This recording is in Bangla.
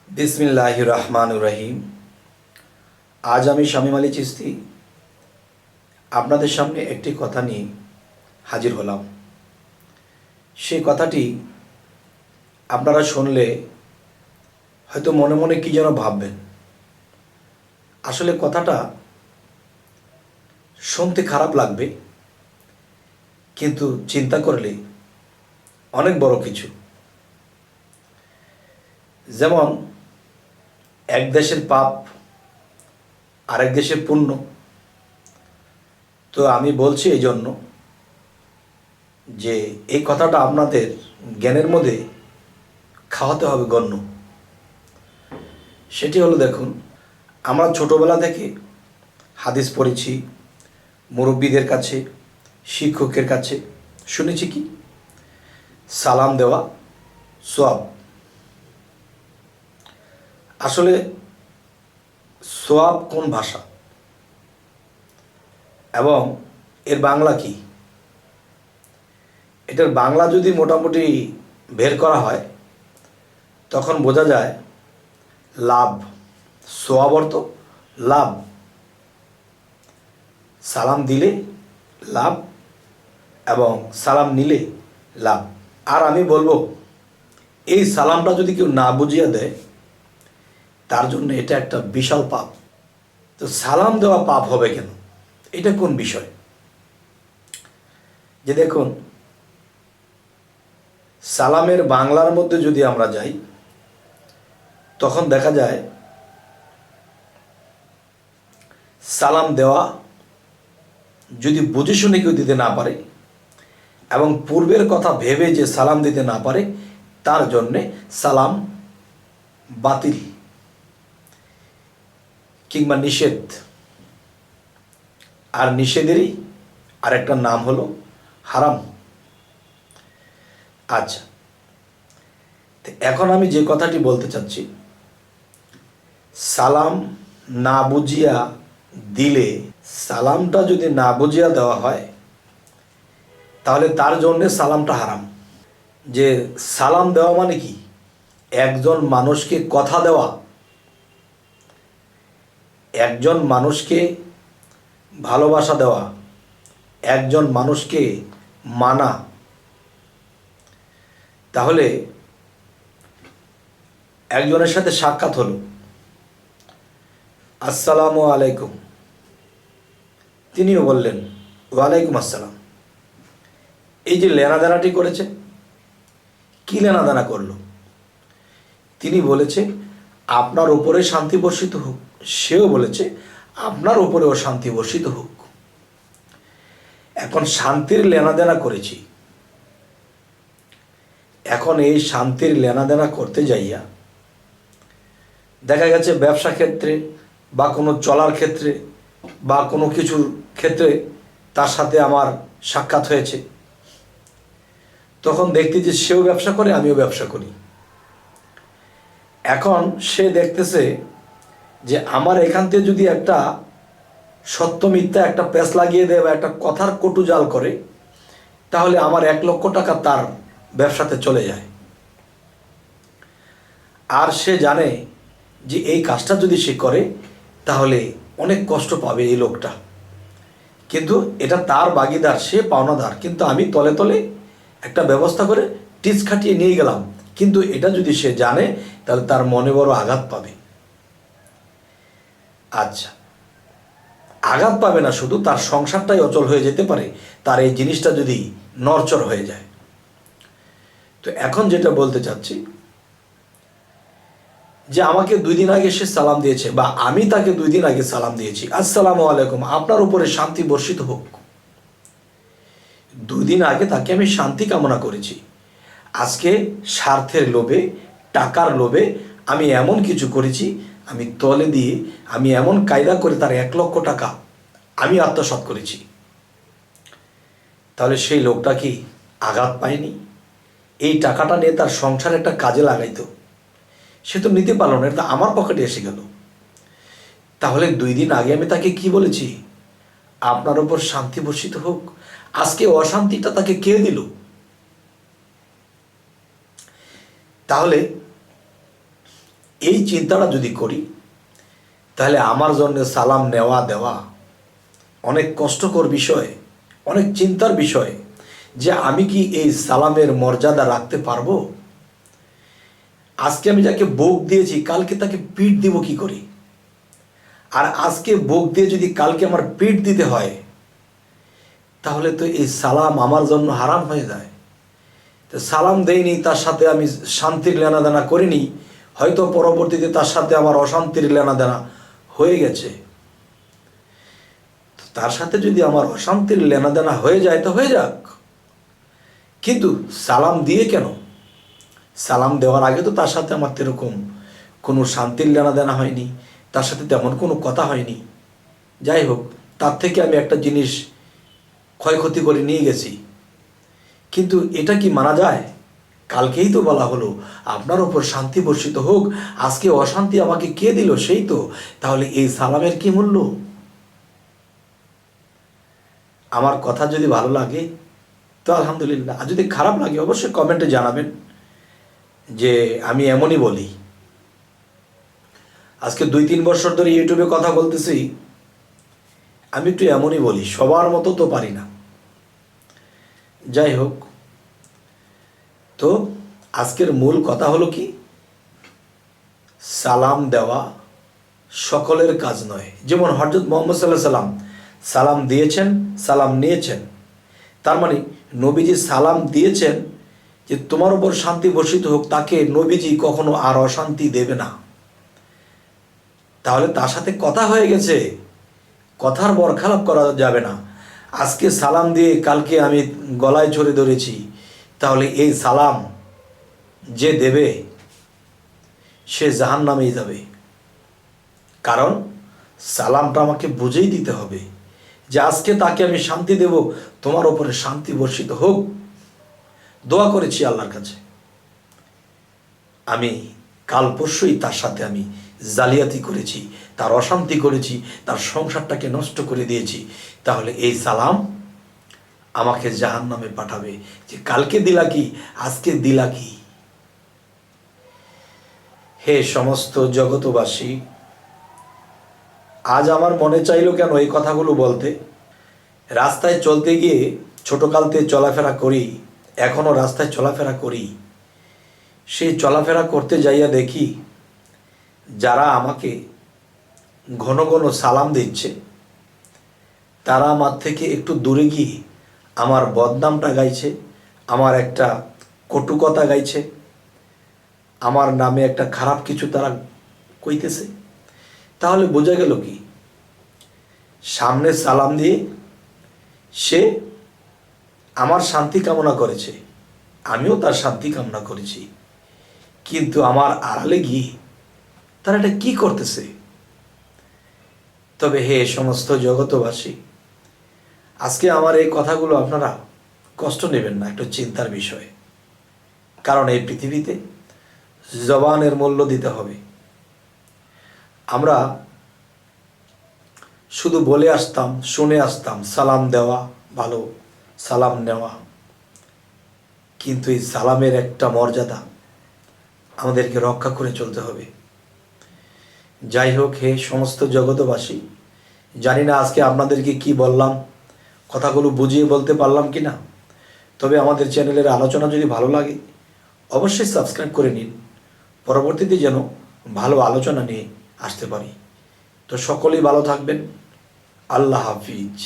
বিসমিল্লাহির রহমানির রহিম। আজ আমি শামীম আলী চিশতি আপনাদের সামনে একটি কথা নিয়ে হাজির হলাম। সেই কথাটি আপনারা শুনলে হয়তো মনে মনে কী যেন ভাববেন। আসলে কথাটা শুনতে খারাপ লাগবে, কিন্তু চিন্তা করলে অনেক বড় কিছু। যেমন এক দেশের পাপ আরেক দেশের পুণ্য। তো আমি বলছি এই জন্য যে এই কথাটা আপনাদের জ্ঞানের মধ্যে খাওয়াতে হবে গণ্য। সেটি হলো, দেখুন, আমরা ছোটোবেলা থেকে হাদিস পড়েছি, মুরব্বীদের কাছে, শিক্ষকের কাছে শুনেছি কি সালাম দেওয়া সওয়াব। আসলে সওয়াব কোন ভাষা এবং এর বাংলা কি, এটার বাংলা যদি মোটামুটি বের করা হয় তখন বোঝা যায় লাভ। সওয়াব অর্থ লাভ, সালাম দিলে লাভ এবং সালাম নিলে লাভ। আর আমি বলবো, এই সালামটা যদি কেউ না বুঝিয়ে দেয় তার জন্য এটা একটা বিশাল পাপ। তো সালাম দেওয়া পাপ হবে কেন, এটা কোন বিষয়? যে দেখুন, সালামের বাংলার মধ্যে যদি আমরা যাই তখন দেখা যায় সালাম দেওয়া যদি বুঝে শুনে কেউ দিতে না পারে এবং পূর্বের কথা ভেবে যে সালাম দিতে না পারে তার জন্যে সালাম বাতিল কিংবা নিষেধ। আর নিষেধেরই আরেকটা নাম হলো হারাম। আচ্ছা, এখন আমি যে কথাটি বলতে চাচ্ছি, সালাম না বুঝিয়া দিলে, সালামটা যদি না বুঝিয়া দেওয়া হয় তাহলে তার জন্যে সালামটা হারাম। যে সালাম দেওয়া মানে কি? একজন মানুষকে কথা দেওয়া, একজন মানুষকে ভালোবাসা দেওয়া, একজন মানুষকে মানা। তাহলে একজনের সাথে সাক্ষাৎ হলো, আসসালামু আলাইকুম, তিনিও বললেন ওয়ালাইকুম আসসালাম। এই যে লেনাদেনাটি করেছে, কি লেনাদেনা করলো? তিনি বলেছে আপনার উপরে শান্তি বর্ষিত হোক, সেও বলেছে আপনার উপরেও শান্তি বর্ষিত হোক। এখন শান্তির লেনাদেনা করেছি, এখন এই শান্তির লেনাদেনা করতে যাইয়া দেখা গেছে ব্যবসা ক্ষেত্রে বা কোনো চলার ক্ষেত্রে বা কোনো কিছুর ক্ষেত্রে তার সাথে আমার সাক্ষাৎ হয়েছে। তখন দেখতে যে সেও ব্যবসা করে, আমিও ব্যবসা করি। এখন সে দেখতেছে যে আমার এখান থেকে যদি একটা সত্য মিথ্যা একটা প্যাঁচ লাগিয়ে দেয় বা একটা কথার কটু জাল করে, তাহলে আমার 1,00,000 টাকা তার ব্যবসাতে চলে যায়। আর সে জানে যে এই কাজটা যদি সে করে তাহলে অনেক কষ্ট পাবে এই লোকটা, কিন্তু এটা তার ভাগিদার, সে পাওনাদার, কিন্তু আমি তলে তলে একটা ব্যবস্থা করে টিচ খাটিয়ে নিয়ে গেলাম। কিন্তু এটা যদি সে জানে তাহলে তার মনে বড় আঘাত পাবে। আচ্ছা, আঘাত পাবে না, শুধু তার সংসারটাই অচল হয়ে যেতে পারে তার এই জিনিসটা যদি নড়চড় হয়ে যায়। তো এখন যেটা বলতে চাচ্ছি, যে আমাকে 2 দিন আগে সে সালাম দিয়েছে বা আমি তাকে 2 দিন আগে সালাম দিয়েছি, আসসালামু আলাইকুম, আপনার উপরে শান্তি বর্ষিত হোক। 2 দিন আগে তাকে আমি শান্তি কামনা করেছি। আজকে স্বার্থের লোভে, টাকার লোভে আমি এমন কিছু করেছি, আমি তলে দিয়ে আমি এমন কায়দা করে তার 1,00,000 টাকা আমি আত্মসাৎ করেছি। তাহলে সেই লোকটা কি আঘাত পায়নি? এই টাকাটা নিয়ে তার সংসারে একটা কাজে লাগাইতো, সে তো নিতে পারলো না, এটা আমার পকেটে এসে গেল। তাহলে 2 দিন আগে আমি তাকে কি বলেছি? আপনার ওপর শান্তি বর্ষিত হোক। আজকে অশান্তিটা তাকে কে দিল? তাহলে এই চিন্তাটা যদি করি, তাহলে আমার জন্য সালাম নেওয়া দেওয়া অনেক কষ্টকর বিষয়, অনেক চিন্তার বিষয়, যে আমি কি এই সালামের মর্যাদা রাখতে পারবো? আজকে আমি যাকে বোক দিয়েছি, কালকে তাকে পিঠ দিব কি করে? আর আজকে বোক দিয়ে যদি কালকে আমার পিঠ দিতে হয়, তাহলে তো এই সালাম আমার জন্য হারাম হয়ে যায়। তো সালাম দেইনি, তার সাথে আমি শান্তির লেনাদেনা করিনি, হয়তো পরবর্তীতে তার সাথে আমার অশান্তির লেনাদেনা হয়ে গেছে। তার সাথে যদি আমার অশান্তির লেনাদেনা হয়ে যায় তো হয়ে যাক, কিন্তু সালাম দিয়ে কেন? সালাম দেওয়ার আগে তো তার সাথে আমার এরকম কোনো শান্তির লেনাদেনা হয়নি, তার সাথে তেমন কোনো কথা হয়নি। যাই হোক, তার থেকে আমি একটা জিনিস ক্ষয়ক্ষতি করে নিয়ে গেছি, কিন্তু এটা কি মানা যায়? কালকেই তো বলা হলো আপনার ওপর শান্তি বর্ষিত হোক, আজকে অশান্তি আমাকে কে দিল? সেই তো। তাহলে এই সালামের কি মূল্য? আমার কথা যদি ভালো লাগে তো আলহামদুলিল্লাহ, আর যদি খারাপ লাগে অবশ্যই কমেন্টে জানাবেন যে আমি এমনই বলি। আজকে 2-3 বছর ধরে ইউটিউবে কথা বলতেছি, আমি একটু এমনই বলি, সবার মতো তো পারি না। যাই হোক, তো আজকের মূল কথা হলো কি, সালাম দেওয়া সকলের কাজ নয়। যেমন হযরত মুহাম্মদ সাল্লাল্লাহু আলাইহি সাল্লাম সালাম দিয়েছেন, সালাম নিয়েছেন, তার মানে নবীজি সালাম দিয়েছেন যে তোমার উপর শান্তি বর্ষিত হোক, তাকে নবীজি কখনো আর অশান্তি দেবে না। তাহলে তার সাথে কথা হয়ে গেছে, কথার বরখেলাপ করা যাবে না। আজকে সালাম দিয়ে কালকে আমি গলায় ছড়ে ধরেছি, তাহলে এই সালাম যে দেবে সে জাহান্নামেই যাবে। কারণ সালামটা আমাকে বুঝেই দিতে হবে যে আজকে তাকে আমি শান্তি দেব, তোমার ওপরে শান্তি বর্ষিত হোক। দোয়া করেছি আল্লাহর কাছে, আমি কাল পরশুই তার সাথে আমি জালিয়াতি করেছি, তার অশান্তি করেছি, তার সংসারটাকে নষ্ট করে দিয়েছি, তাহলে এই সালাম আমাকে জাহান্নামে পাঠাবে। যে কালকে দিলা কি, আজকে দিলা কি? হে সমস্ত জগতবাসী, আজ আমার মনে চাইলো কেন এই কথাগুলো বলতে। রাস্তায় চলতে গিয়ে ছোটকালতে চলাফেরা করি, এখনও রাস্তায় চলাফেরা করি, সেই চলাফেরা করতে যাইয়া দেখি যারা আমাকে ঘন ঘন সালাম দিচ্ছে, তারা আমার থেকে একটু দূরে গিয়ে আমার বদনামটা গাইছে, আমার একটা কটু কথা গাইছে, আমার নামে একটা খারাপ কিছু তারা কইতেছে। তাহলে বোঝা গেল কি, সামনে সালাম দিয়ে সে আমার শান্তি কামনা করেছে, আমিও তার শান্তি কামনা করেছি, কিন্তু আমার আড়ালে গিয়ে তারা এটা কি করতেছে? তবে হে সমস্ত জগতবাসী, আজকে আমার এই কথাগুলো আপনারা কষ্ট নেবেন না, একটু চিন্তার বিষয়। কারণ এই পৃথিবীতে জবানের মূল্য দিতে হবে। আমরা শুধু বলে আসতাম, শুনে আসতাম, সালাম দেওয়া ভালো, সালাম নেওয়া, কিন্তু এই সালামের একটা মর্যাদা আমাদেরকে রক্ষা করে চলতে হবে। যাই হোক, হে সমস্ত জগতবাসী, জানি না আজকে আপনাদেরকে কি বললাম, কথাগুলো বুঝিয়ে বলতে পারলাম কি না। তবে আমাদের চ্যানেলের আলোচনা যদি ভালো লাগে অবশ্যই সাবস্ক্রাইব করে নিন, পরবর্তীতে যেন ভালো আলোচনা নিয়ে আসতে পারি। তো সকলেই ভালো থাকবেন। আল্লাহ হাফিজ।